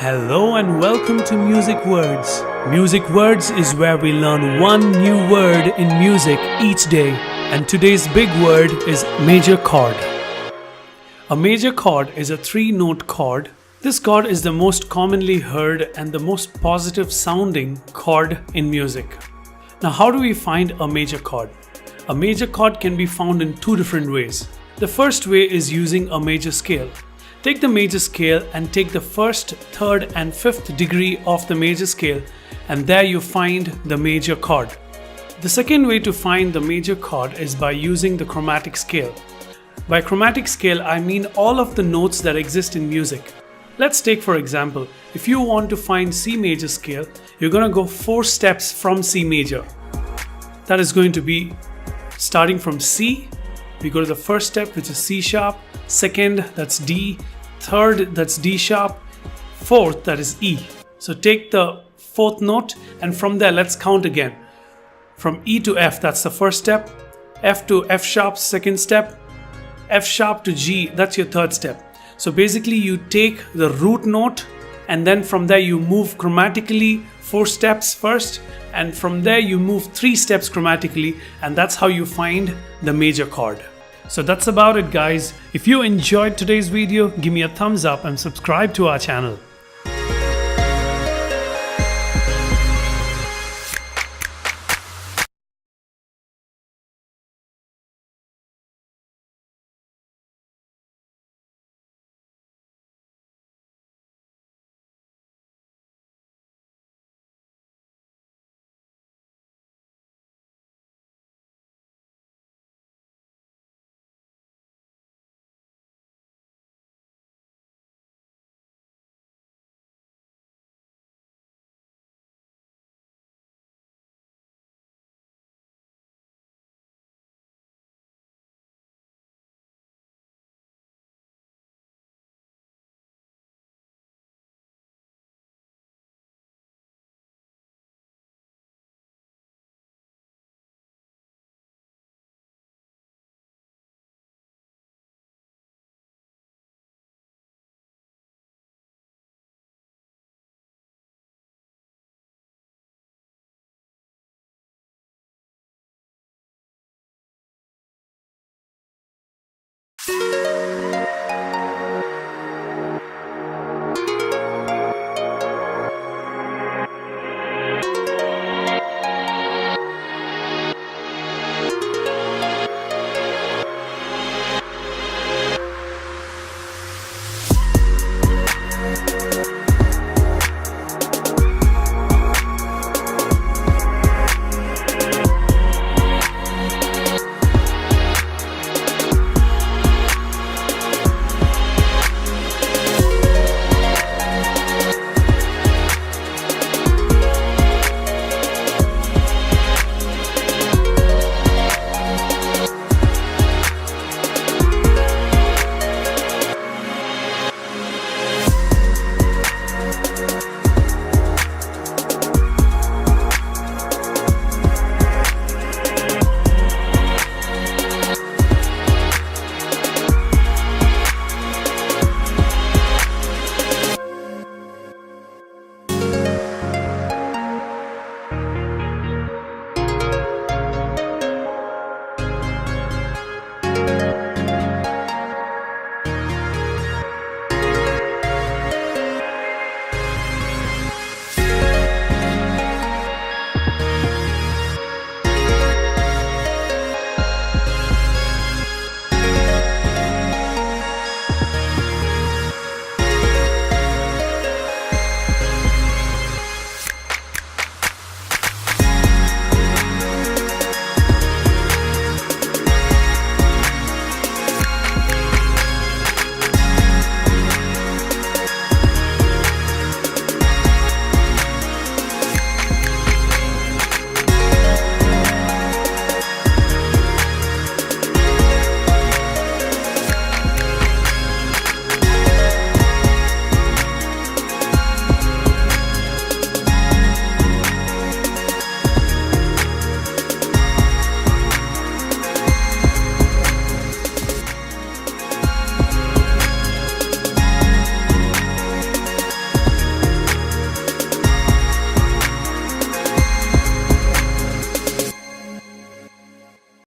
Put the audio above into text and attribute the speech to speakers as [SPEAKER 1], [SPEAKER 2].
[SPEAKER 1] Hello and welcome to MusicWords. MusicWords is where we learn one new word in music each day, and today's big word is major chord. A major chord is a three-note chord. This chord is the most commonly heard and the most positive sounding chord in music. Now, how do we find a major chord? A major chord can be found in two different ways. The first way is using a major scale. Take the major scale and take the first, third and fifth degree of the major scale, and there you find the major chord. The second way to find the major chord is by using the chromatic scale. By chromatic scale, I mean all of the notes that exist in music. Let's take for example, if you want to find C major scale, you're going to go 4 steps from C major. That is going to be starting from C. We go to the first step, which is C sharp. Second, that's D. Third, that's D sharp. Fourth, that is E. So take the fourth note, and from there, let's count again. From E to F, that's the first step. F to F sharp, second step. F sharp to G, that's your third step. So basically, you take the root note, and then from there, you move chromatically 4 steps first, and from there, you move 3 steps chromatically, and that's how you find the major chord. So that's about it, guys. If you enjoyed today's video, give me a thumbs up and subscribe to our channel.